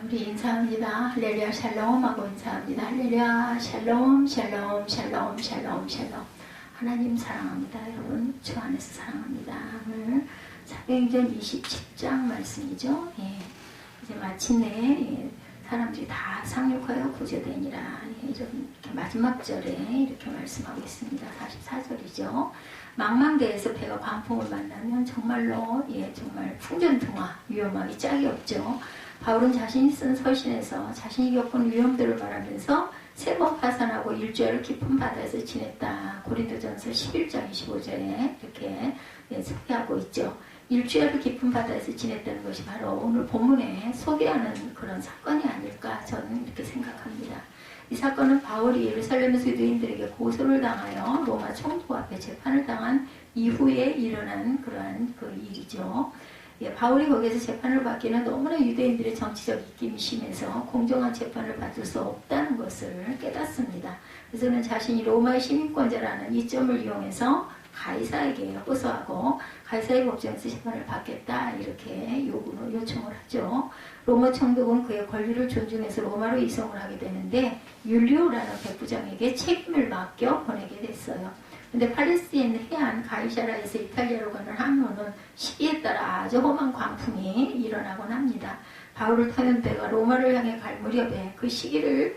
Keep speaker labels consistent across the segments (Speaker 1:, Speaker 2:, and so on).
Speaker 1: 우리 인사합니다. 할렐루야 샬롬 하고 인사합니다. 할렐루야 샬롬 샬롬 샬롬 샬롬 샬롬. 하나님 사랑합니다. 여러분 주 안에서 사랑합니다. 오늘 사도행전 27장 말씀이죠. 예, 이제 마침내 사람들이 다 상륙하여 구제되니라. 좀 이렇게 마지막 절에 이렇게 말씀하고 있습니다. 44절이죠. 망망대해에서 배가 광풍을 만나면 정말로 정말 풍전등화 위험하기 짝이 없죠. 바울은 자신이 쓴 서신에서 자신이 겪은 위험들을 말하면서 3번 파산하고 일주일을 깊은 바다에서 지냈다. 고린도전서 11장 25절에 이렇게 소개하고 있죠. 일주일을 깊은 바다에서 지냈다는 것이 바로 오늘 본문에 소개하는 그런 사건이 아닐까 저는 이렇게 생각합니다. 이 사건은 바울이 예루살렘에서 유대인들에게 고소를 당하여 로마 총독 앞에 재판을 당한 이후에 일어난 그러한 그 일이죠. 바울이 거기에서 재판을 받기는 너무나 유대인들의 정치적 입김이 심해서 공정한 재판을 받을 수 없다는 것을 깨닫습니다. 그래서 그는 자신이 로마의 시민권자라는 이점을 이용해서 가이사에게 호소하고 가이사의 법정에서 재판을 받겠다 이렇게 요청을 하죠. 로마 총독은 그의 권리를 존중해서 로마로 이송을 하게 되는데 율리오라는 백부장에게 책임을 맡겨 보내게 됐어요. 근데 팔레스타인 해안 가이사라에서 이탈리아로 가는 항로는 시기에 따라 아주 험한 광풍이 일어나곤 합니다. 바울을 타는 배가 로마를 향해 갈 무렵에 그 시기를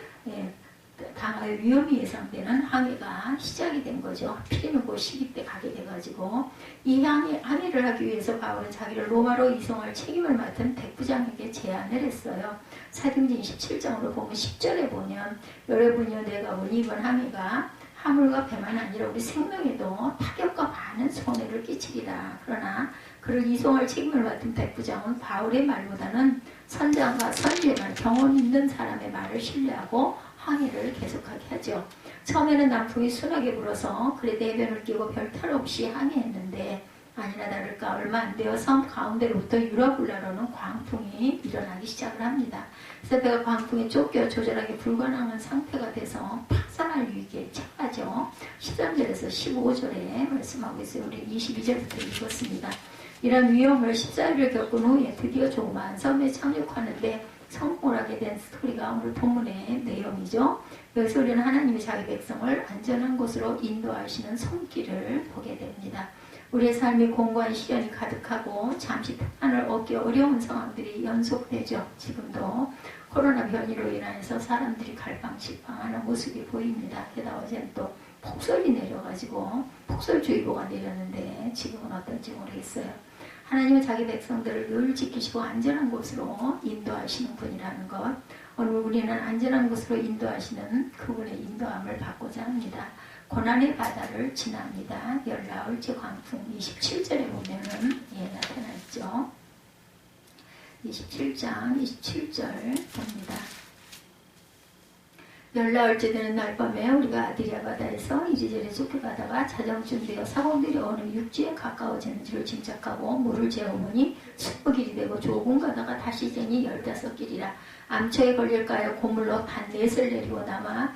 Speaker 1: 당할 위험이 예상되는 항해가 시작이 된 거죠. 필리는 그 시기 때 가게 돼가지고 이 항해를 하기 위해서 바울은 자기를 로마로 이송할 책임을 맡은 백부장에게 제안을 했어요. 사도행전 27장으로 보면 10절에 보면 여러분이여 내가 보니 이번 항해가 화물과 배만 아니라 우리 생명에도 타격과 많은 손해를 끼치리라. 그러나 그를 이송할 책임을 맡은 백부장은 바울의 말보다는 선장과 선지자나 경험 있는 사람의 말을 신뢰하고 항해를 계속하게 하죠. 처음에는 남풍이 순하게 불어서 그래 대변을 끼고 별 탈 없이 항해했는데 아니나 다를까 얼마 안 되어 섬 가운데로부터 유라굴라로는 광풍이 일어나기 시작을 합니다. 그래서 배가 광풍에 쫓겨 조절하기 불가능한 상태가 돼서 파산할 위기에 처하죠. 13절에서 15절에 말씀하고 있어요. 우리 22절부터 읽었습니다. 이런 위험을 14일을 겪은 후에 드디어 조그마한 섬에 착륙하는데 성공을 하게 된 스토리가 오늘 본문의 내용이죠. 여기서 우리는 하나님이 자기 백성을 안전한 곳으로 인도하시는 손길을 보게 됩니다. 우리의 삶이 공고한 시련이 가득하고 잠시 평안을 얻기 어려운 상황들이 연속되죠. 지금도 코로나 변이로 인해서 사람들이 갈팡질팡하는 모습이 보입니다. 게다가 어제는 또 폭설이 내려가지고 폭설주의보가 내렸는데 지금은 어떤지 모르겠어요. 하나님은 자기 백성들을 늘 지키시고 안전한 곳으로 인도하시는 분이라는 것, 오늘 우리는 안전한 곳으로 인도하시는 그분의 인도함을 받고자 합니다. 고난의 바다를 지납니다. 열나흘째 광풍 27절에 보면은 나타났죠. 27장 27절 봅니다. 열나흘째 되는 날 밤에 우리가 아드리아 바다에서 이리저리 쫓겨가다가 자정쯤 되어 사공들이 어느 육지에 가까워지는지를 짐작하고 물을 재어보니 20길이 되고 조금 가다가 다시 재니 15길이라 암초에 걸릴까요? 고물로 단 4을 내리고 남아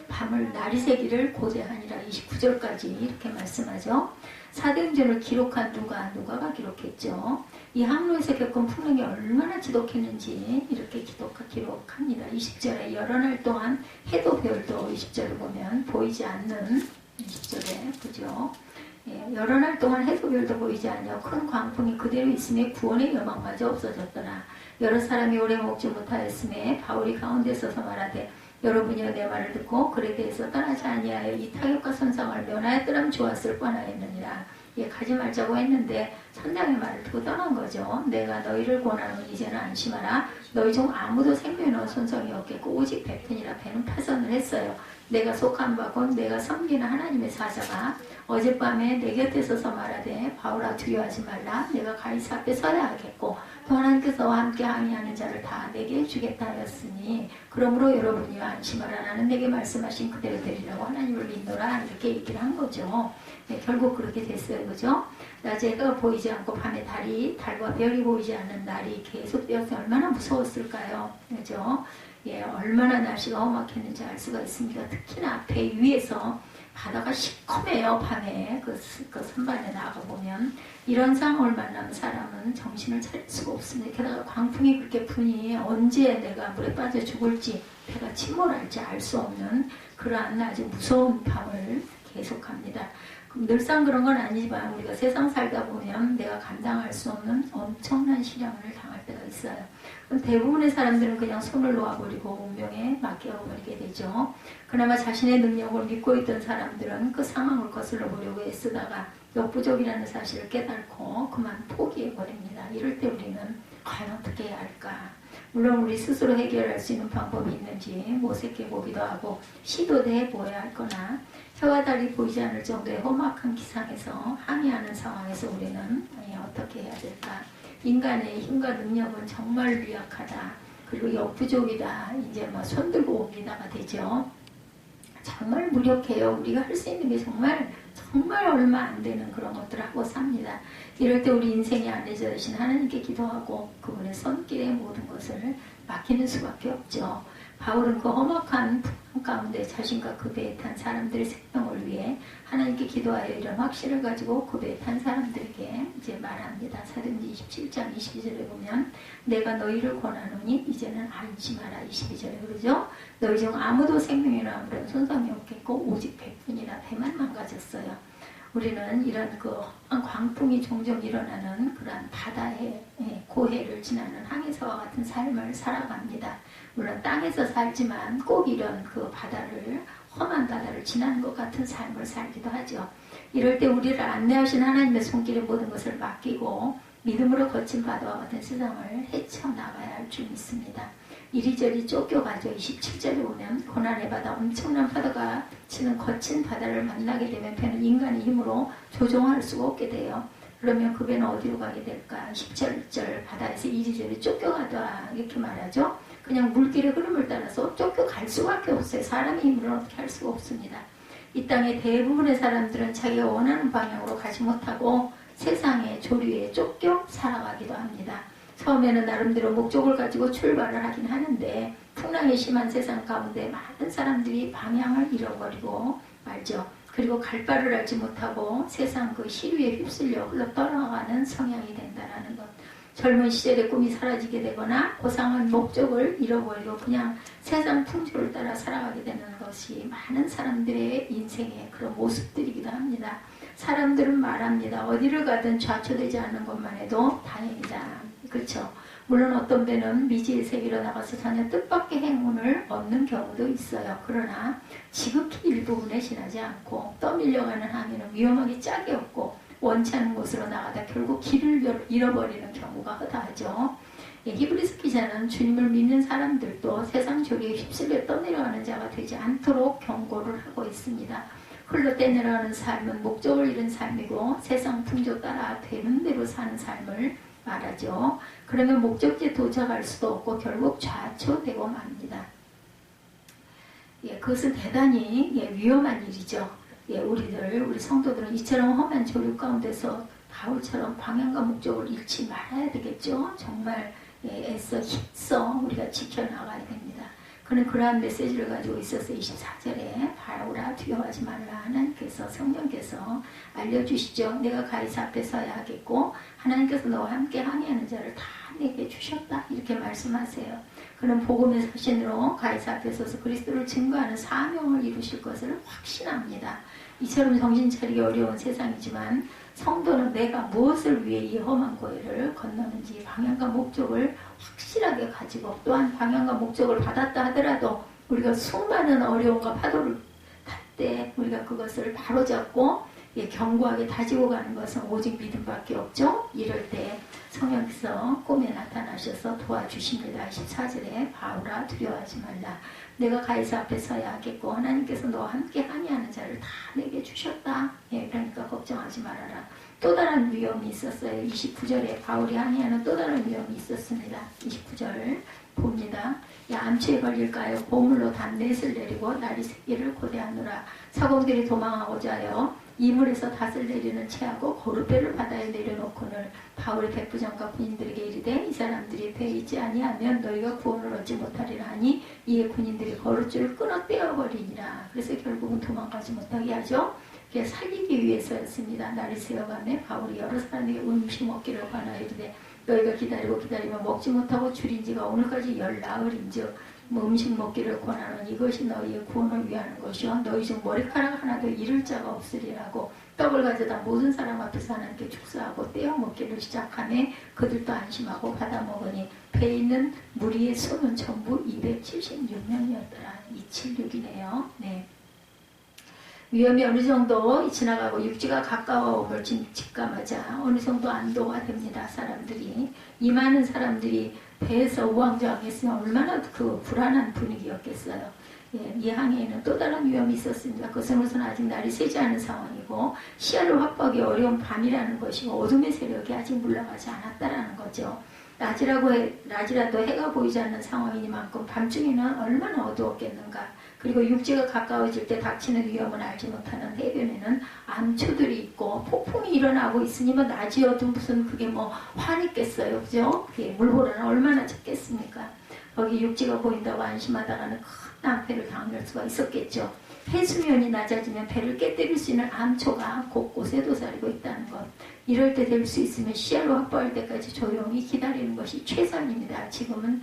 Speaker 1: 밤을 날이 새기를 고대하니라. 29절까지 이렇게 말씀하죠. 사도행전을 기록한 누가가 기록했죠. 이 항로에서 겪은 풍랑이 얼마나 지독했는지 이렇게 기록합니다. 20절에 여러 날 동안 해도 별도 20절을 보면 보이지 않는 20절에 그죠. 여러 날 동안 해도 별도 보이지 않냐. 큰 광풍이 그대로 있음에 구원의 여망마저 없어졌더라. 여러 사람이 오래 먹지 못하였음에 바울이 가운데 서서 말하되 여러분이여 내 말을 듣고 글에 대해서 떠나지 아니하여 이 타격과 손상을 면하였더라면 좋았을 뻔하였느니라. 가지 말자고 했는데 선장의 말을 듣고 떠난 거죠. 내가 너희를 권하노니 이제는 안심하라. 너희 중 아무도 생명에 손상이 없겠고 오직 배편이라. 배는 파선을 했어요. 내가 속한 바곧 내가 섬기는 하나님의 사자가 어젯밤에 내 곁에 서서 말하되 바울아 두려워하지 말라. 내가 가이사 앞에 서야 하겠고 또 하나님께서 함께 항의하는 자를 다 내게 주겠다 하였으니 그러므로 여러분이 안심하라. 나는 내게 말씀하신 그대로 되리라고 하나님을 믿노라. 이렇게 얘기를 한 거죠. 결국 그렇게 됐어요. 그죠? 낮에가 보이지 않고 밤에 달과 별이 보이지 않는 날이 계속되어서 얼마나 무서웠을까요? 그죠? 얼마나 날씨가 험악했는지 알 수가 있습니다. 특히나 배 위에서 바다가 시커매요. 밤에 그 선반에 나가보면. 이런 상황을 만나면 사람은 정신을 차릴 수가 없습니다. 게다가 광풍이 그렇게 부니 언제 내가 물에 빠져 죽을지 배가 침몰할지 알 수 없는 그러한 아주 무서운 밤을 계속합니다. 늘상 그런 건 아니지만 우리가 세상 살다 보면 내가 감당할 수 없는 엄청난 시련을 당할 때가 있어요. 그럼 대부분의 사람들은 그냥 손을 놓아버리고 운명에 맡겨버리게 되죠. 그나마 자신의 능력을 믿고 있던 사람들은 그 상황을 거슬러 보려고 애쓰다가 역부족이라는 사실을 깨닫고 그만 포기해버립니다. 이럴 때 우리는 과연 어떻게 해야 할까? 물론 우리 스스로 해결할 수 있는 방법이 있는지 모색해보기도 하고 시도도 해보아야 할 거나 혀가 달리 보이지 않을 정도의 험악한 기상에서 항의하는 상황에서 우리는 어떻게 해야 될까? 인간의 힘과 능력은 정말 미약하다. 그리고 역부족이다. 이제 손 들고 옵니다가 되죠. 정말 무력해요. 우리가 할 수 있는 게 정말 얼마 안 되는 그런 것들을 하고 삽니다. 이럴 때 우리 인생의 안내자 되신 하나님께 기도하고 그분의 손길에 모든 것을 맡기는 수밖에 없죠. 바울은 그 험악한 풍랑 가운데 자신과 그 배에 탄 사람들의 생명을 위해 하나님께 기도하여 이런 확신을 가지고 그 배에 탄 사람들에게 이제 말합니다. 사도행전 27장 22절에 보면 내가 너희를 권하노니 이제는 안심하라. 22절에 그러죠. 너희 중 아무도 생명이나 아무런 손상이 없겠고 오직 배뿐이나 배만 망가졌어요. 우리는 이런 그 광풍이 종종 일어나는 그러한 바다의 고해를 지나는 항해사와 같은 삶을 살아갑니다. 물론 땅에서 살지만 꼭 이런 그 바다를 험한 바다를 지나는 것 같은 삶을 살기도 하죠. 이럴 때 우리를 안내하신 하나님의 손길에 모든 것을 맡기고 믿음으로 거친 바다와 같은 세상을 헤쳐나가야 할 줄 믿습니다. 이리저리 쫓겨가죠. 27절에 보면 고난의 바다, 엄청난 파도가 치는 거친 바다를 만나게 되면 배는 인간의 힘으로 조종할 수가 없게 돼요. 그러면 그 배는 어디로 가게 될까? 17절 바다에서 이리저리 쫓겨가다 이렇게 말하죠. 그냥 물길의 흐름을 따라서 쫓겨갈 수밖에 없어요. 사람의 힘으로는 어떻게 할 수가 없습니다. 이 땅의 대부분의 사람들은 자기가 원하는 방향으로 가지 못하고 세상의 조류에 쫓겨 살아가기도 합니다. 처음에는 나름대로 목적을 가지고 출발을 하긴 하는데 풍랑이 심한 세상 가운데 많은 사람들이 방향을 잃어버리고 말죠. 그리고 갈 바를 알지 못하고 세상 그 시류에 휩쓸려 흘러 떠나가는 성향이 된다는 것. 젊은 시절의 꿈이 사라지게 되거나 고상한 목적을 잃어버리고 그냥 세상 풍조를 따라 살아가게 되는 것이 많은 사람들의 인생의 그런 모습들이기도 합니다. 사람들은 말합니다. 어디를 가든 좌초되지 않는 것만 해도 다행이다. 그렇죠. 물론 어떤 배는 미지의 세계로 나가서 전혀 뜻밖의 행운을 얻는 경우도 있어요. 그러나 지극히 일부분에 지나지 않고 떠밀려가는 항해는 위험하기 짝이 없고 원치 않는 곳으로 나가다 결국 길을 잃어버리는 경우가 허다하죠. 히브리서 기자는 주님을 믿는 사람들도 세상 조리에 휩쓸려 떠내려가는 자가 되지 않도록 경고를 하고 있습니다. 흘러 떠내려가는 삶은 목적을 잃은 삶이고 세상 풍조 따라 되는 대로 사는 삶을 말하죠. 그러면 목적지에 도착할 수도 없고 결국 좌초되고 맙니다. 그것은 대단히 위험한 일이죠. 우리 성도들은 이처럼 험한 조류 가운데서 바울처럼 방향과 목적을 잃지 말아야 되겠죠. 정말 애써 힘써 우리가 지켜나가야 됩니다. 그는 그러한 메시지를 가지고 있어서 24절에 바울아 두려워하지 말라. 하나님께서 성령께서 알려주시죠. 내가 가이사 앞에 서야 하겠고 하나님께서 너와 함께 항해하는 자를 다 내게 주셨다. 이렇게 말씀하세요. 그는 복음의 사신으로 가이사 앞에 서서 그리스도를 증거하는 사명을 이루실 것을 확신합니다. 이처럼 정신 차리기 어려운 세상이지만 성도는 내가 무엇을 위해 이 험한 고해를 건너는지 방향과 목적을 확실하게 가지고 또한 방향과 목적을 받았다 하더라도 우리가 수많은 어려움과 파도를 탈 때 우리가 그것을 바로잡고 견고하게 다지고 가는 것은 오직 믿음밖에 없죠. 이럴 때 성령께서 꿈에 나타나셔서 도와주십니다. 14절에 바울아 두려워하지 말라. 내가 가이사 앞에 서야 하겠고 하나님께서 너와 함께 항해하는 자를 다 내게 주셨다. 그러니까 걱정하지 말아라. 또 다른 위험이 있었어요. 29절에 바울이 항해하는 또 다른 위험이 있었습니다. 29절 봅니다. 암초에 걸릴까요? 보물로 단넷을 내리고 날이 새기를 고대하노라. 사공들이 도망하고자 하여 이물에서 닷을 내리는 채하고 거룩배를 바다에 내려놓고는 바울의 백부장과 군인들에게 이르되 이 사람들이 배에 있지 아니하면 너희가 구원을 얻지 못하리라 하니 이에 군인들이 거룩줄을 끊어 떼어버리니라. 그래서 결국은 도망가지 못하게 하죠. 살리기 위해서였습니다. 날이 새어가며 바울이 여러 사람에게 음식 먹기를 권하여 이르되 너희가 기다리면 먹지 못하고 줄인 지가 오늘까지 열나흘인즉 음식 먹기를 권하는 이것이 너희의 구원을 위하는 것이요 너희 중 머리카락 하나도 잃을 자가 없으리라고 떡을 가져다 모든 사람 앞에서 하나님께 축사하고 떼어 먹기를 시작하며 그들도 안심하고 받아 먹으니 배에 있는 무리의 수는 전부 276명이었더라. 276이네요. 네. 위험이 어느 정도 지나가고 육지가 가까워옴을 직감하자 어느 정도 안도가 됩니다. 사람들이 이 많은 사람들이 배에서 우왕좌왕했으면 얼마나 그 불안한 분위기였겠어요. 이 항해에는 또 다른 위험이 있었습니다. 그것은 우선 아직 날이 새지 않은 상황이고 시야를 확보하기 어려운 밤이라는 것이고 어둠의 세력이 아직 물러가지 않았다라는 거죠. 낮이라도 해가 보이지 않는 상황이니만큼 밤중에는 얼마나 어두웠겠는가. 그리고 육지가 가까워질 때 닥치는 위험을 알지 못하는 해변에는 암초들이 있고 폭풍이 일어나고 있으니 낮이어도 무슨 그게 화냈겠어요. 그죠? 물보라는 얼마나 작겠습니까? 거기 육지가 보인다고 안심하다가는 큰 낭패를 당할 수가 있었겠죠. 해수면이 낮아지면 배를 깨뜨릴 수 있는 암초가 곳곳에 도사리고 있다는 것. 이럴 때 될 수 있으면 시야로 확보할 때까지 조용히 기다리는 것이 최선입니다. 지금은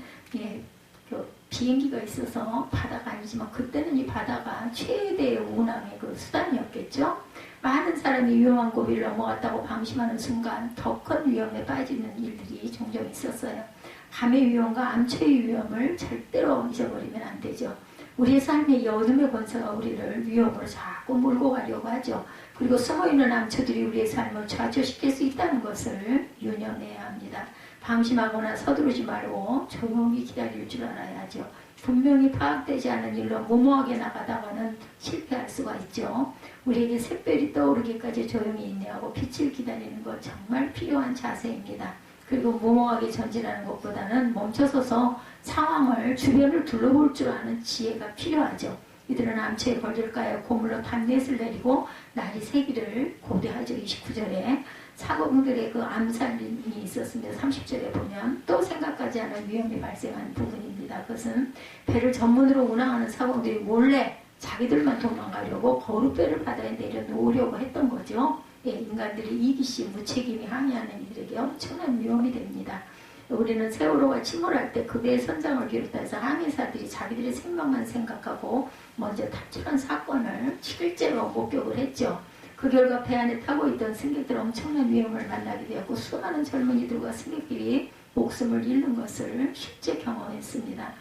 Speaker 1: 비행기가 있어서 바다가 아니지만 그때는 이 바다가 최대의 운항의 그 수단이었겠죠. 많은 사람이 위험한 고비를 넘어갔다고 방심하는 순간 더 큰 위험에 빠지는 일들이 종종 있었어요. 밤의 위험과 암초의 위험을 절대로 잊어버리면 안 되죠. 우리의 삶의 이 어둠의 권세가 우리를 위험으로 자꾸 몰고 가려고 하죠. 그리고 숨어있는 암초들이 우리의 삶을 좌초시킬 수 있다는 것을 유념해야 합니다. 방심하거나 서두르지 말고 조용히 기다릴 줄 알아야죠. 분명히 파악되지 않은 일로 무모하게 나가다가는 실패할 수가 있죠. 우리에게 샛별이 떠오르기까지 조용히 인내하고 빛을 기다리는 것 정말 필요한 자세입니다. 그리고 무모하게 전진하는 것보다는 멈춰서서 상황을 주변을 둘러볼 줄 아는 지혜가 필요하죠. 이들은 암초에 걸릴까요? 고물로 담넷을 내리고 날이 새기를 고대하죠. 29절에 사공들의 그 암살이 있었습니다. 30절에 보면 또 생각하지 않은 위험이 발생한 부분입니다. 그것은 배를 전문으로 운항하는 사공들이 몰래 자기들만 도망가려고 거룩배를 바다에 내려놓으려고 했던 거죠. 인간들이 이기심, 무책임이 항해하는 이들에게 엄청난 위험이 됩니다. 우리는 세월호가 침몰할 때 그 배의 선장을 비롯해서 항해사들이 자기들의 생명만 생각하고 먼저 탈출한 사건을 실제로 목격을 했죠. 그 결과 배 안에 타고 있던 승객들 엄청난 위험을 만나게 되었고 수많은 젊은이들과 승객들이 목숨을 잃는 것을 실제 경험했습니다.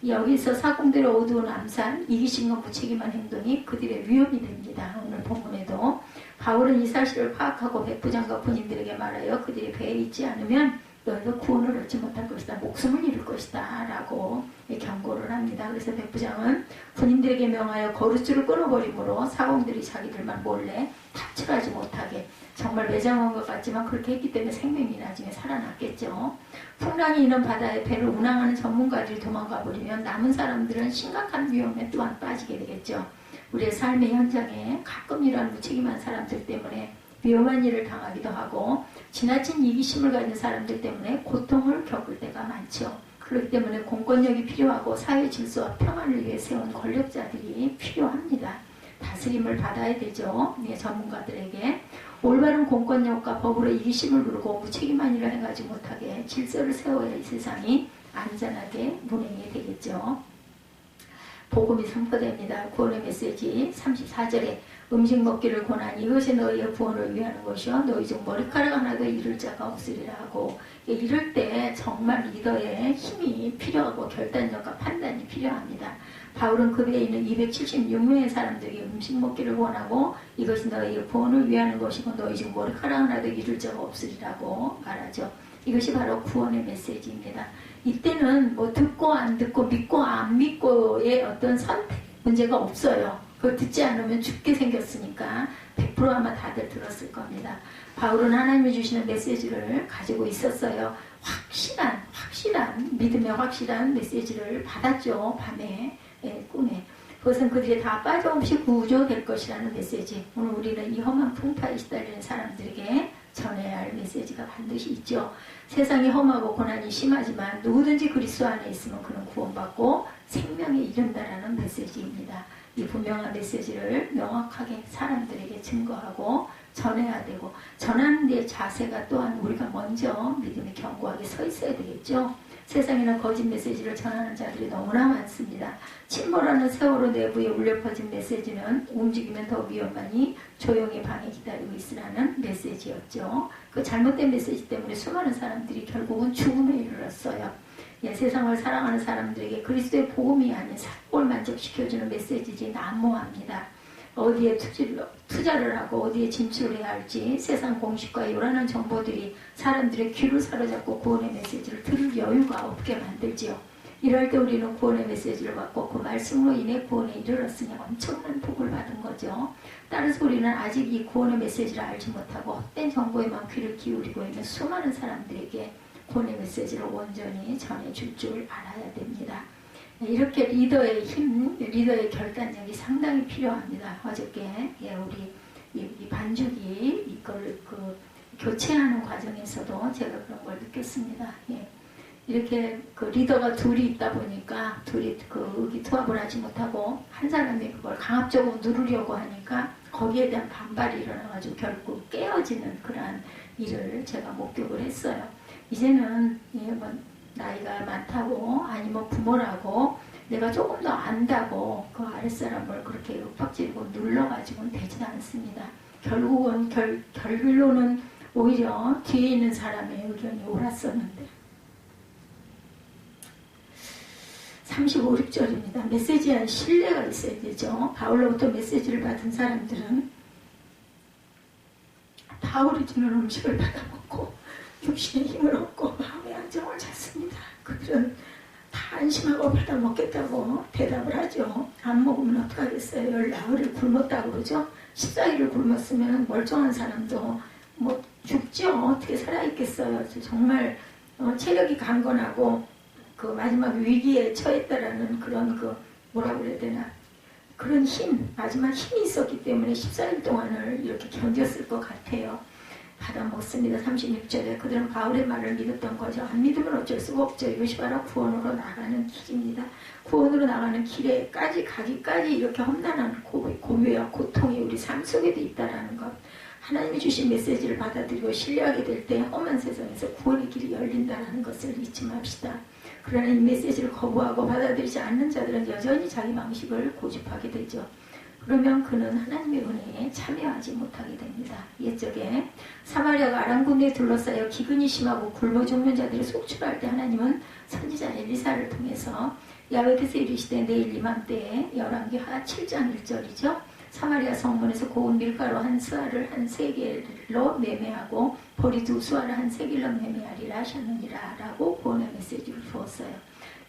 Speaker 1: 여기서 사공들의 어두운 암살, 이기심과 무책임한 행동이 그들의 위험이 됩니다. 오늘 본문에도 바울은 이 사실을 파악하고 백부장과 군인들에게 말하여 그들이 배에 있지 않으면 너희가 구원을 얻지 못할 것이다. 목숨을 잃을 것이다. 라고 경고를 합니다. 그래서 백부장은 군인들에게 명하여 거루줄을 끊어버리므로 사공들이 자기들만 몰래 탈출하지 못하게 정말 매장한 것 같지만 그렇게 했기 때문에 생명이 나중에 살아났겠죠. 풍랑이 있는 바다에 배를 운항하는 전문가들이 도망가 버리면 남은 사람들은 심각한 위험에 또한 빠지게 되겠죠. 우리의 삶의 현장에 가끔 이러한 무책임한 사람들 때문에 위험한 일을 당하기도 하고 지나친 이기심을 가진 사람들 때문에 고통을 겪을 때가 많죠. 그렇기 때문에 공권력이 필요하고 사회 질서와 평안을 위해 세운 권력자들이 필요합니다. 다스림을 받아야 되죠. 전문가들에게. 올바른 공권력과 법으로 이기심을 누르고 무책임한 일을 행하지 못하게 질서를 세워야 이 세상이 안전하게 운행이 되겠죠. 복음이 선포됩니다. 구원의 메시지 34절에 음식 먹기를 권하니 이것이 너희의 구원을 위하는 것이요 너희 중 머리카락 하나도 잃을 자가 없으리라 하고 이럴 때 정말 리더의 힘이 필요하고 결단력과 판단이 필요합니다. 바울은 그 배에 있는 276명의 사람들이 음식 먹기를 원하고 이것이 너희의 구원을 위하는 것이고 너희 중 머리카락 하나도 잃을 자가 없으리라고 말하죠. 이것이 바로 구원의 메시지입니다. 이때는 듣고 안 듣고 믿고 안 믿고의 어떤 선택 문제가 없어요. 그걸 듣지 않으면 죽게 생겼으니까 100% 아마 다들 들었을 겁니다. 바울은 하나님이 주시는 메시지를 가지고 있었어요. 확실한 믿음의 확실한 메시지를 받았죠. 밤에 꿈에. 그것은 그들이 다 빠짐없이 구조될 것이라는 메시지. 오늘 우리는 이 험한 풍파에 시달리는 사람들에게 전해야 할 메시지가 반드시 있죠. 세상이 험하고 고난이 심하지만 누구든지 그리스도 안에 있으면 그는 구원받고 생명에 이른다라는 메시지입니다. 이 분명한 메시지를 명확하게 사람들에게 증거하고 전해야 되고, 전하는 데 자세가 또한 우리가 먼저 믿음이 견고하게 서 있어야 되겠죠. 세상에는 거짓 메시지를 전하는 자들이 너무나 많습니다. 침몰하는 세월호 내부에 울려 퍼진 메시지는 움직이면 더 위험하니 조용히 방에 기다리고 있으라는 메시지였죠. 그 잘못된 메시지 때문에 수많은 사람들이 결국은 죽음에 이르렀어요. 예, 세상을 사랑하는 사람들에게 그리스도의 복음이 아닌 사골 만족시켜주는 메시지지 난무합니다. 어디에 투자를 하고 어디에 진출해야 할지 세상 공식과 요란한 정보들이 사람들의 귀를 사로잡고 구원의 메시지를 들을 여유가 없게 만들지요. 이럴 때 우리는 구원의 메시지를 받고 그 말씀으로 인해 구원에 이르렀으니 엄청난 복을 받은 거죠. 따라서 우리는 아직 이 구원의 메시지를 알지 못하고 헛된 정보에만 귀를 기울이고 있는 수많은 사람들에게 구원의 메시지를 온전히 전해줄 줄 알아야 됩니다. 이렇게 리더의 힘, 리더의 결단력이 상당히 필요합니다. 어저께 우리 이 반죽이 이걸 교체하는 과정에서도 제가 그런 걸 느꼈습니다. 이렇게 그 리더가 둘이 있다 보니까 둘이 그 의기투합을 하지 못하고 한 사람이 그걸 강압적으로 누르려고 하니까 거기에 대한 반발이 일어나가지고 결국 깨어지는 그러한 일을 제가 목격을 했어요. 이제는 나이가 많다고 아니 부모라고 내가 조금 더 안다고 그 아랫사람을 그렇게 윽박지르고 눌러가지고는 되지 않습니다. 결국은 결론은 오히려 뒤에 있는 사람의 의견이 옳았었는데 35, 6절입니다. 메시지에 대한 신뢰가 있어야 되죠. 바울로부터 메시지를 받은 사람들은 바울이 주는 음식을 받아먹고 육신의 힘을 얻고 마음의 안정을 찾습니다. 그들은 다 안심하고 받아먹겠다고 대답을 하죠. 안 먹으면 어떡하겠어요. 10나흘을 굶었다고 그러죠. 14일을 굶었으면 멀쩡한 사람도 죽죠. 어떻게 살아있겠어요. 정말 체력이 강건하고 그 마지막 위기에 처했다라는 그런 뭐라고 그래야 되나, 그런 힘, 마지막 힘이 있었기 때문에 14일 동안을 이렇게 견뎠을 것 같아요. 받아먹습니다. 36절에 그들은 바울의 말을 믿었던 거죠. 안 믿으면 어쩔 수가 없죠. 이것이 바로 구원으로 나가는 길입니다. 구원으로 나가는 길에까지 가기까지 이렇게 험난한 고뇌와 고통이 우리 삶 속에도 있다라는 것. 하나님이 주신 메시지를 받아들이고 신뢰하게 될 때 험한 세상에서 구원의 길이 열린다는 것을 잊지 맙시다. 그러나 이 메시지를 거부하고 받아들이지 않는 자들은 여전히 자기 방식을 고집하게 되죠. 그러면 그는 하나님의 은혜에 참여하지 못하게 됩니다. 옛적에 사마리아가 아람군대에 둘러싸여 기근이 심하고 굶어 죽는 자들이 속출할 때 하나님은 선지자 엘리사를 통해서 야훼께서 이르시되 내일 이맘때에 열왕기하 7장 1절이죠. 사마리아 성문에서 고운 밀가루 한 스아를 한 세겔로 매매하고 보리 2수아를 한 세겔로 매매하리라 하셨느니라 라고 구원의 메시지를 주었어요.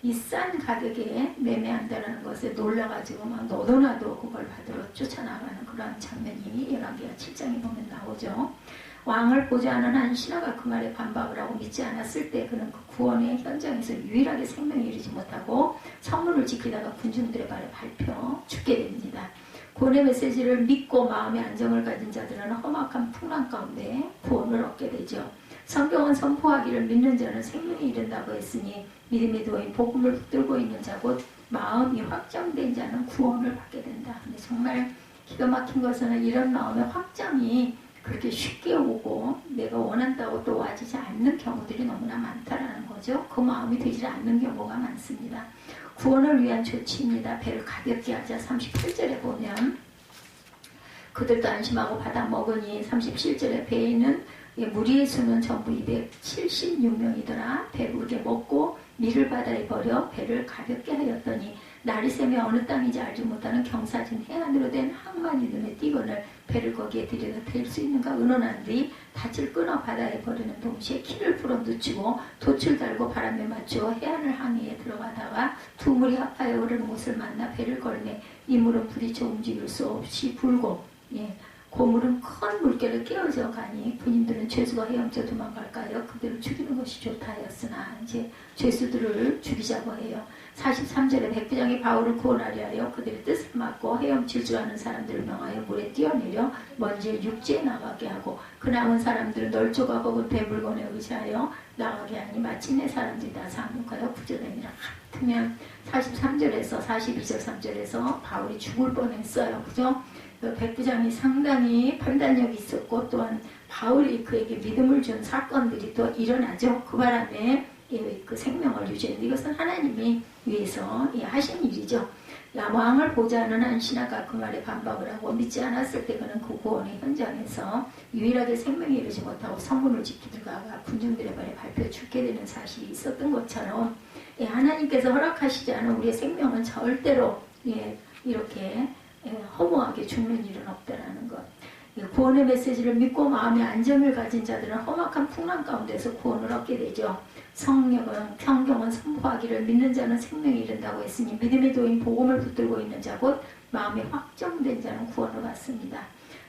Speaker 1: 이 싼 가격에 매매한다는 것에 놀라가지고 막 너도나도 그걸 받으러 쫓아나가는 그런 장면이 열왕기하 7장에 보면 나오죠. 왕을 보좌하는 한 신하가 그 말에 반박을 하고 믿지 않았을 때 그는 그 구원의 현장에서 유일하게 생명에 이르지 못하고 성문을 지키다가 군중들의 발에 밟혀 죽게 됩니다. 구원의 메시지를 믿고 마음의 안정을 가진 자들은 험악한 풍랑 가운데 구원을 얻게 되죠. 성경은 선포하기를 믿는 자는 생명에 이른다고 했으니 믿음의 도인 복음을 붙들고 있는 자 곧 마음이 확정된 자는 구원을 받게 된다. 근데 정말 기가 막힌 것은 이런 마음의 확정이 그렇게 쉽게 오고 내가 원한다고 또 와지지 않는 경우들이 너무나 많다라는 거죠. 그 마음이 되지 않는 경우가 많습니다. 구원을 위한 조치입니다. 배를 가볍게 하자. 38절에 보면 그들도 안심하고 받아 먹으니 37절에 배에 있는 무리의 수는 전부 276명이더라. 배부르게 먹고 밀을 바다에 버려 배를 가볍게 하였더니 날이 새며 어느 땅인지 알지 못하는 경사진 해안으로 된 항만이 눈에 띄거늘 배를 거기에 들여다 댈 수 있는가 의논한 뒤 닻을 끊어 바다에 버리는 동시에 키를 풀어 늦추고 돛을 달고 바람에 맞추어 해안을 항해에 들어가다가 두 물이 합하여 흐르는 곳을 만나 배를 걸매 이 물은 부딪혀 움직일 수 없이 불고 고물은 큰 물결을 깨어져 가니 군인들은 죄수가 헤엄쳐 도망갈까요? 그들을 죽이는 것이 좋다 하였으나 이제 죄수들을 죽이자고 해요. 43절에 백부장이 바울을 구원하려 하여 그들의 뜻을 막고 헤엄칠 줄 아는 사람들을 명하여 물에 뛰어내려 먼저 육지에 나가게 하고 그 남은 사람들은 널조각 혹은 배물건에 의지하여 나가게 하니 마침내 사람들이 다 상륙하여 구조되니라. 같으면 43절에서 42절 3절에서 바울이 죽을 뻔했어요. 그죠? 백부장이 상당히 판단력이 있었고 또한 바울이 그에게 믿음을 준 사건들이 또 일어나죠. 그 바람에 그 생명을 유지했는데 이것은 하나님이 위해서 하신 일이죠. 왕을 보좌하는 한 신하가 그 말에 반박을 하고 믿지 않았을 때 그는 그 구원의 현장에서 유일하게 생명에 이르지 못하고 성문을 지키다가 군중들의 발에 밟혀 죽게 되는 사실이 있었던 것처럼 하나님께서 허락하시지 않은 우리의 생명은 절대로 이렇게 허무하게 죽는 일은 없다라는 것. 구원의 메시지를 믿고 마음의 안정을 가진 자들은 험악한 풍랑 가운데서 구원을 얻게 되죠. 성경은 선포하기를 믿는 자는 생명이 이른다고 했으니 믿음의 도인 복음을 붙들고 있는 자 곧 마음이 확정된 자는 구원을 받습니다.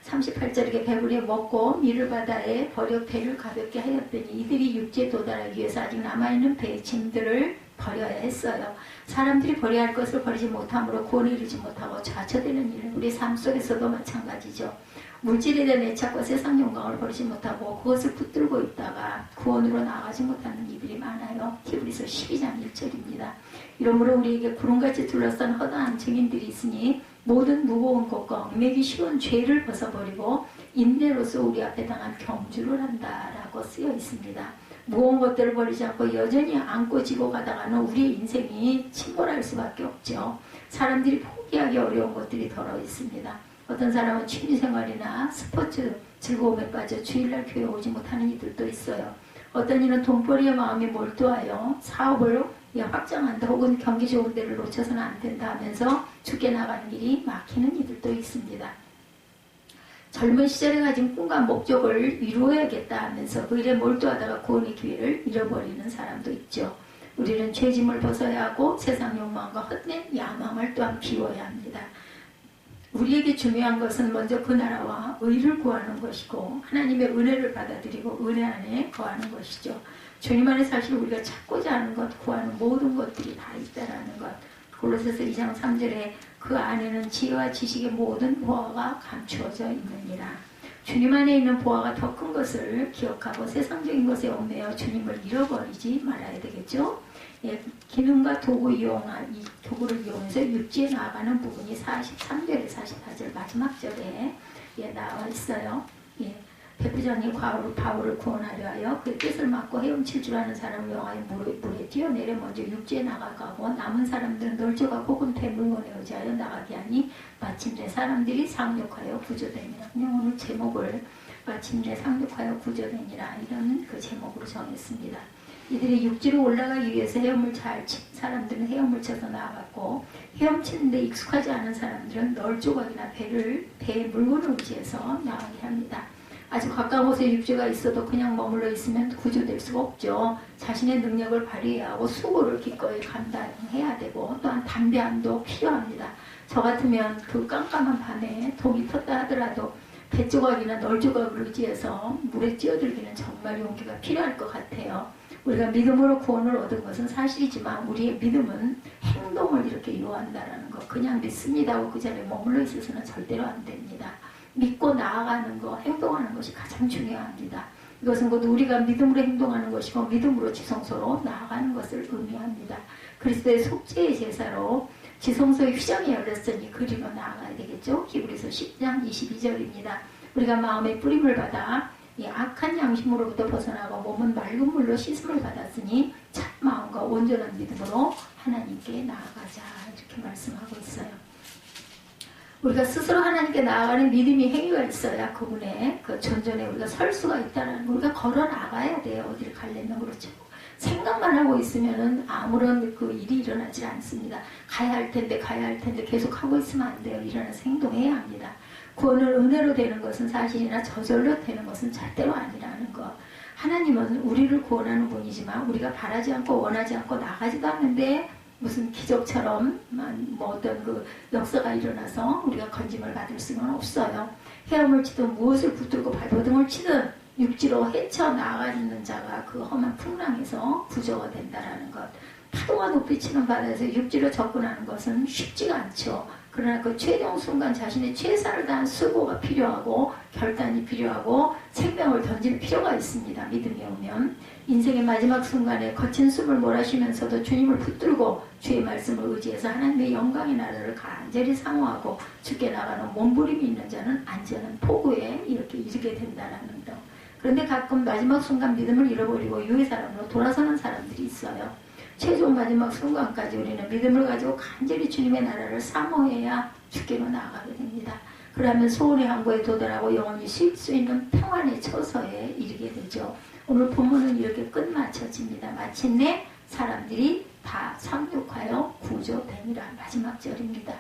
Speaker 1: 38절에 배불리 먹고 미를 바다에 버려 배를 가볍게 하였더니 이들이 육지에 도달하기 위해서 아직 남아있는 배의 짐들을 버려야 했어요. 사람들이 버려야 할 것을 버리지 못함으로 구원에 이르지 못하고 좌초되는 일은 우리 삶 속에서도 마찬가지죠. 물질에 대한 애착과 세상 영광을 버리지 못하고 그것을 붙들고 있다가 구원으로 나가지 못하는 이들이 많아요. 히브리서 12장 1절입니다. 이러므로 우리에게 구름같이 둘러싼 허다한 증인들이 있으니 모든 무거운 것과 얽매기 쉬운 죄를 벗어버리고 인내로서 우리 앞에 당한 경주를 한다라고 쓰여 있습니다. 무거운 것들을 버리지 않고 여전히 안고 지고 가다가는 우리의 인생이 침몰할 수밖에 없죠. 사람들이 포기하기 어려운 것들이 더러 있습니다. 어떤 사람은 취미생활이나 스포츠 즐거움에 빠져 주일날 교회 오지 못하는 이들도 있어요. 어떤 이는 돈벌이의 마음이 몰두하여 사업을 확장한다 혹은 경기 좋은 데를 놓쳐서는 안 된다 하면서 죽게 나가는 길이 막히는 이들도 있습니다. 젊은 시절에 가진 꿈과 목적을 이루어야겠다 하면서 그 일에 몰두하다가 구원의 기회를 잃어버리는 사람도 있죠. 우리는 죄짐을 벗어야 하고 세상 욕망과 헛된 야망을 또한 비워야 합니다. 우리에게 중요한 것은 먼저 그 나라와 의를 구하는 것이고 하나님의 은혜를 받아들이고 은혜 안에 거하는 것이죠. 주님 안에 사실 우리가 찾고자 하는 것, 구하는 모든 것들이 다 있다라는 것. 골로새서 2장 3절에 그 안에는 지혜와 지식의 모든 보화가 감추어져 있느니라. 주님 안에 있는 보화가 더 큰 것을 기억하고 세상적인 것에 얽매여 주님을 잃어버리지 말아야 되겠죠. 기능과 도구를 이용해서 육지에 나아가는 부분이 43절에 44절 마지막 절에 나와 있어요. 백부장이 바울을 구원하려 하여 그 뜻을 막고 헤엄칠 줄 아는 사람을 명하여 물에 뛰어내려 먼저 육지에 나가고 남은 사람들은 널조각 혹은 배물건에 의지하여 나가게 하니 마침내 사람들이 상륙하여 구조되니라. 그냥 오늘 제목을 마침내 상륙하여 구조되니라 이런 그 제목으로 정했습니다. 이들이 육지로 올라가기 위해서 헤엄을 잘 친 사람들은 헤엄을 쳐서 나아갔고 헤엄치는데 익숙하지 않은 사람들은 널조각이나 배의 물건을 의지해서 나가게 합니다. 아주 가까운 곳에 육지가 있어도 그냥 머물러 있으면 구조될 수가 없죠. 자신의 능력을 발휘해야 하고 수고를 기꺼이 감당해야 되고 또한 담대함도 필요합니다. 저 같으면 그 깜깜한 밤에 독이 텄다 하더라도 배조각이나 널조각을 의지해서 물에 뛰어들기는 정말 용기가 필요할 것 같아요. 우리가 믿음으로 구원을 얻은 것은 사실이지만 우리의 믿음은 행동을 이렇게 요한다라는 것. 그냥 믿습니다 하고 그 자리에 머물러 있어서는 절대로 안 됩니다. 믿고 나아가는 것, 행동하는 것이 가장 중요합니다. 이것은 곧 우리가 믿음으로 행동하는 것이고 믿음으로 지성소로 나아가는 것을 의미합니다. 그리스도의 속죄의 제사로 지성소의 휘장이 열렸으니 그리로 나아가야 되겠죠. 히브리서 10장 22절입니다. 우리가 마음의 뿌림을 받아 이 악한 양심으로부터 벗어나고 몸은 맑은 물로 씻음을 받았으니 참 마음과 온전한 믿음으로 하나님께 나아가자 이렇게 말씀하고 있어요. 우리가 스스로 하나님께 나아가는 믿음이 행위가 있어야 그분의 그 전전에 우리가 설 수가 있다는 거. 우리가 걸어 나가야 돼요. 어디를 가려면 그렇죠. 생각만 하고 있으면은 아무런 그 일이 일어나지 않습니다. 가야 할 텐데 계속 하고 있으면 안 돼요. 일어나서 행동해야 합니다. 구원을 은혜로 되는 것은 사실이나 저절로 되는 것은 절대로 아니라는 것. 하나님은 우리를 구원하는 분이지만 우리가 바라지 않고 원하지 않고 나가지도 않는데 무슨 기적처럼 뭐 어떤 그 역사가 일어나서 우리가 건짐을 받을 수는 없어요. 헤엄을 치든 무엇을 붙들고 발버둥을 치든 육지로 헤쳐나가는 자가 그 험한 풍랑에서 구조가 된다라는 것. 파도가 높이 치는 바다에서 육지로 접근하는 것은 쉽지가 않죠. 그러나 그 최종 순간 자신의 최선을 다한 수고가 필요하고 결단이 필요하고 생명을 던질 필요가 있습니다. 믿음이 오면. 인생의 마지막 순간에 거친 숨을 몰아쉬면서도 주님을 붙들고 주의 말씀을 의지해서 하나님의 영광의 나라를 간절히 사모하고 죽게 나가는 몸부림이 있는 자는 안전한 포구에 이렇게 이르게 된다라는 것. 그런데 가끔 마지막 순간 믿음을 잃어버리고 유의 사람으로 돌아서는 사람들이 있어요. 최종 마지막 순간까지 우리는 믿음을 가지고 간절히 주님의 나라를 사모해야 주께로 나아가게 됩니다. 그러면 소원의 항구에 도달하고 영원히 쉴 수 있는 평안의 처소에 이르게 되죠. 오늘 본문은 이렇게 끝마쳐집니다. 마침내 사람들이 다 상륙하여 구조되니라. 마지막 절입니다.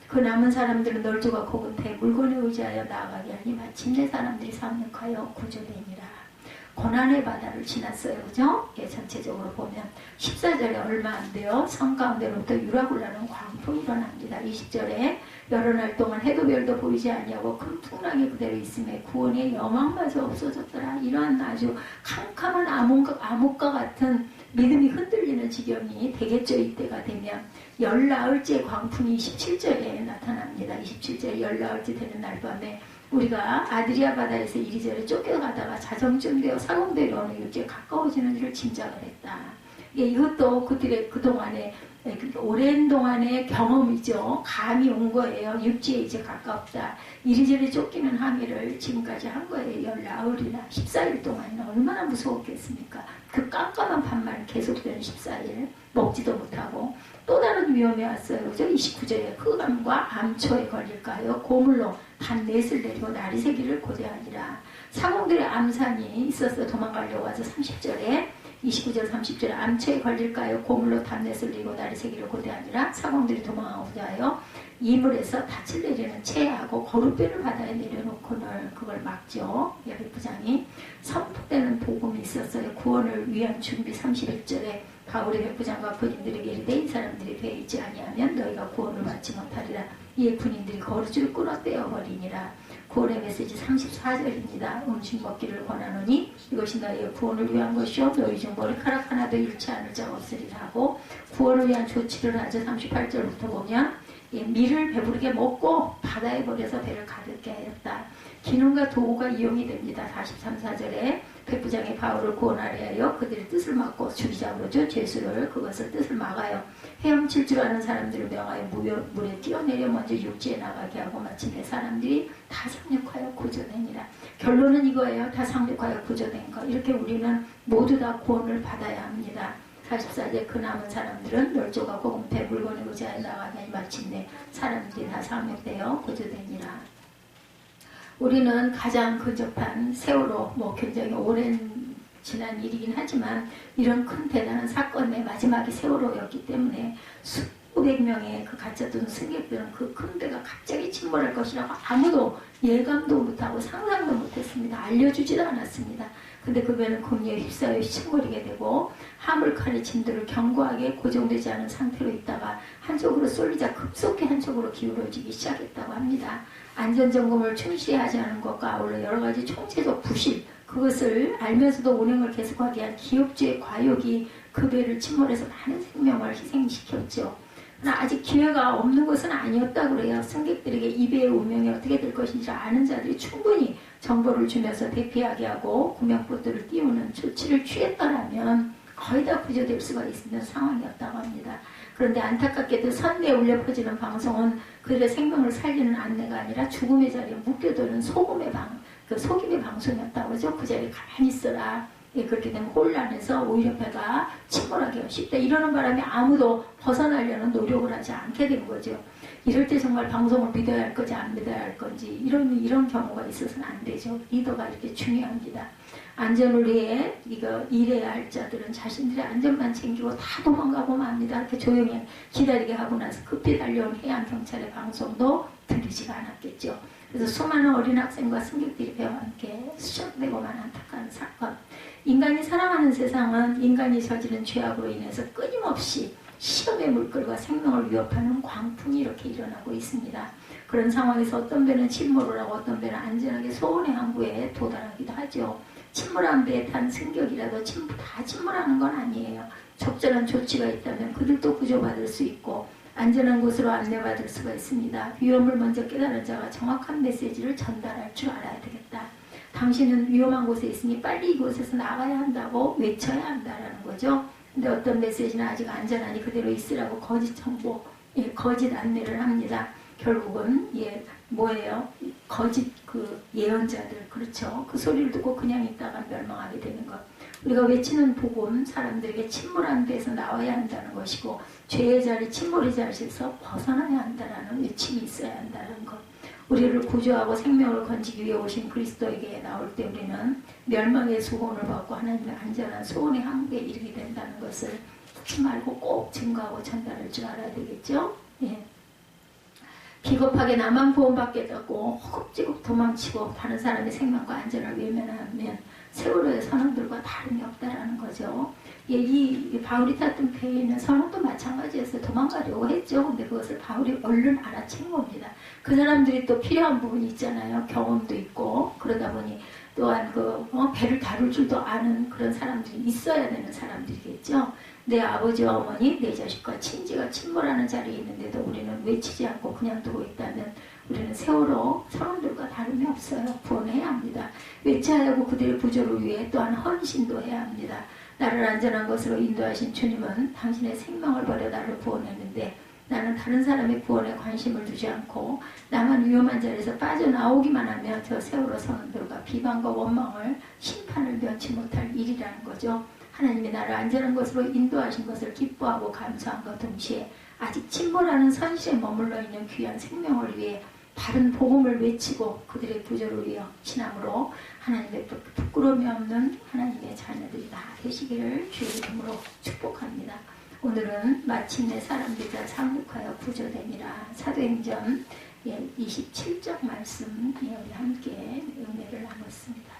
Speaker 1: 그 남은 사람들은 널조가 고은 대물건에 의지하여 나아가게 하니 마침내 사람들이 상륙하여 구조되니라. 고난의 바다를 지났어요. 그죠? 예, 전체적으로 보면 14절에 얼마 안 돼요. 성 가운데로부터 유라굴라는 광풍이 일어납니다. 20절에 여러 날 동안 해도 별도 보이지 아니하고 큰 풍랑이 그대로 있음에 구원의 여망마저 없어졌더라. 이런 아주 캄캄한 암흑과 같은 믿음이 흔들리는 지경이 되겠죠. 이때가 되면 열나흘째 광풍이 27절에 나타납니다. 27절에 열나흘째 되는 날 밤에 우리가 아드리아 바다에서 이리저리 쫓겨가다가 자정쯤 되어 사공대로 육지에 가까워지는 일을 짐작을 했다. 이것도 그들의 그동안의 오랜 동안의 경험이죠. 감이 온 거예요. 육지에 이제 가깝다. 이리저리 쫓기는 항해를 지금까지 한 거예요. 열나흘이나 14일 동안이나 얼마나 무서웠겠습니까? 그 깜깜한 밤만 계속되는 14일 먹지도 못하고 또 다른 위험이 왔어요. 그죠? 29절에 흑암과 암초에 걸릴까요? 고물로 단넷을 내리고 날이 새기를 고대하니라. 사공들의 암산이 있어서 도망가려고 하죠. 30절에 29절 30절에 암초에 걸릴까요? 고물로 단넷을 내리고 날이 새기를 고대하니라. 사공들이 도망하고자 하여 이물에서 닻을 내리는 채하고 거룻배를 바다에 내려놓고는 그걸 막죠. 백부장이 선포되는 복음이 있었어요. 구원을 위한 준비 31절에 바울의 백부장과 군인들에게 이르되 이 사람들이 배에 있지 아니하면 너희가 구원을 받지 못하리라. 이에 군인들이 거루줄을 끊어 떼어버리니라. 구원의 메시지 34절입니다. 음식 먹기를 권하노니 이것이 너희의 구원을 위한 것이요 너희 중 머리카락 하나도 잃지 않을 자가 없으리라 하고 구원을 위한 조치를 하죠. 38절부터 보면 밀을 배부르게 먹고 바다에 버려서 배를 가볍게 하였다. 기능과 도구가 이용이 됩니다. 43, 4절에 백부장이 바울을 구원하려 하여 그들의 뜻을 막고 주기자로죠. 죄수를 그것을 뜻을 막아요. 헤엄칠 줄 아는 사람들을 명하여 물에 뛰어내려 먼저 육지에 나가게 하고 마침내 사람들이 다 상륙하여 구조되니라. 결론은 이거예요. 다 상륙하여 구조된 거. 이렇게 우리는 모두 다 구원을 받아야 합니다. 44절 그 남은 사람들은 멸조가 고금태 물건에 의지하여 나가니 마침내 사람들이 다 상륙되어 구조되니라. 우리는 가장 근접한 세월호 굉장히 오랜 지난 일이긴 하지만 이런 큰 대단한 사건의 마지막이 세월호였기 때문에 수백 명의 그 갇혔던 승객들은 그 큰 배가 갑자기 침몰할 것이라고 아무도 예감도 못하고 상상도 못했습니다. 알려주지도 않았습니다. 근데 그 배는 공기에 휩싸여 침몰하게 되고 화물칸의 짐들을 견고하게 고정되지 않은 상태로 있다가 한쪽으로 쏠리자 급속히 한쪽으로 기울어지기 시작했다고 합니다. 안전점검을 충실히 하지 않은 것과 아울러 여러 가지 총체적 부실, 그것을 알면서도 운행을 계속하게 한 기업주의 과욕이 그 배를 침몰해서 많은 생명을 희생시켰죠. 그러나 아직 기회가 없는 것은 아니었다고 그래요. 승객들에게 이 배의 운명이 어떻게 될 것인지 아는 자들이 충분히 정보를 주면서 대피하게 하고 구명보트를 띄우는 조치를 취했더라면 거의 다 구조될 수가 있는 상황이었다고 합니다. 그런데 안타깝게도 선내에 울려 퍼지는 방송은 그들의 생명을 살리는 안내가 아니라 죽음의 자리에 묶여두는 속임의 방송이었다고 그러죠. 그 자리에 가만히 있어라. 그렇게 되면 혼란해서 오히려 배가 침몰하기가 쉽다. 이러는 바람에 아무도 벗어나려는 노력을 하지 않게 된 거죠. 이럴 때 정말 방송을 믿어야 할 건지 안 믿어야 할 건지 이런 경우가 있어서는 안 되죠. 리더가 이렇게 중요합니다. 안전을 위해 일해야 할 자들은 자신들의 안전만 챙기고 다 도망가고 맙니다. 이렇게 조용히 기다리게 하고 나서 급히 달려온 해양경찰의 방송도 들리지가 않았겠죠. 그래서 수많은 어린 학생과 승객들이 배와 함께 수정되고만 안타까운 사건. 인간이 살아가는 세상은 인간이 저지른 죄악으로 인해서 끊임없이 시험의 물결과 생명을 위협하는 광풍이 이렇게 일어나고 있습니다. 그런 상황에서 어떤 배는 침몰을 하고 어떤 배는 안전하게 소원의 항구에 도달하기도 하죠. 침몰한 배에 탄 승객이라도 다 침몰하는 건 아니에요. 적절한 조치가 있다면 그들도 구조받을 수 있고 안전한 곳으로 안내받을 수가 있습니다. 위험을 먼저 깨달은 자가 정확한 메시지를 전달할 줄 알아야 되겠다. 당신은 위험한 곳에 있으니 빨리 이곳에서 나가야 한다고 외쳐야 한다라는 거죠. 근데 어떤 메시지는 아직 안전하니 그대로 있으라고 거짓 정보, 거짓 안내를 합니다. 결국은 뭐예요? 거짓 예언자들, 그렇죠? 그 소리를 듣고 그냥 있다가 멸망하게 되는 것. 우리가 외치는 복음, 사람들에게 침몰한 데서 나와야 한다는 것이고 죄의 자리, 침몰의 자리에서 벗어나야 한다는 외침이 있어야 한다는 것. 우리를 구조하고 생명을 건지기 위해 오신 그리스도에게 나올 때 우리는 멸망의 소원을 받고 하나님의 안전한 소원의 항구에 이르게 된다는 것을 잊지 말고 꼭 증거하고 전달할 줄 알아야 되겠죠? 예. 비겁하게 나만 구원받겠다고 허겁지겁 도망치고 다른 사람의 생명과 안전을 외면하면 세월호의 선원들과 다름이 없다라는 거죠. 이 바울이 탔던 배에 있는 선원도 마찬가지였어요. 도망가려고 했죠. 근데 그것을 바울이 얼른 알아챈 겁니다. 그 사람들이 또 필요한 부분이 있잖아요. 경험도 있고 그러다 보니 또한 배를 다룰 줄도 아는 그런 사람들이 있어야 되는 사람들이겠죠. 내 아버지와 어머니, 내 자식과 친지가 침몰하는 자리에 있는데도 우리는 외치지 않고 그냥 두고 있다면 우리는 세월호 선원들과 다름이 없어요. 구원해야 합니다. 외쳐야 하고 그들의 구조를 위해 또한 헌신도 해야 합니다. 나를 안전한 것으로 인도하신 주님은 당신의 생명을 버려 나를 구원했는데 나는 다른 사람의 구원에 관심을 두지 않고 나만 위험한 자리에서 빠져나오기만 하면 저 세월호 선원들과 비방과 원망을 심판을 면치 못할 일이라는 거죠. 하나님이 나를 안전한 것으로 인도하신 것을 기뻐하고 감사함과 동시에 아직 침몰하는 선실에 머물러 있는 귀한 생명을 위해 바른 복음을 외치고 그들의 구조를 위해 신함으로 하나님의 부끄러움이 없는 하나님의 자녀들이 다 되시기를 주의 이름으로 축복합니다. 오늘은 마침내 사람들이 다 상륙하여 구조됨이라. 사도행전 27장 말씀 우리 함께 은혜를 나눴습니다.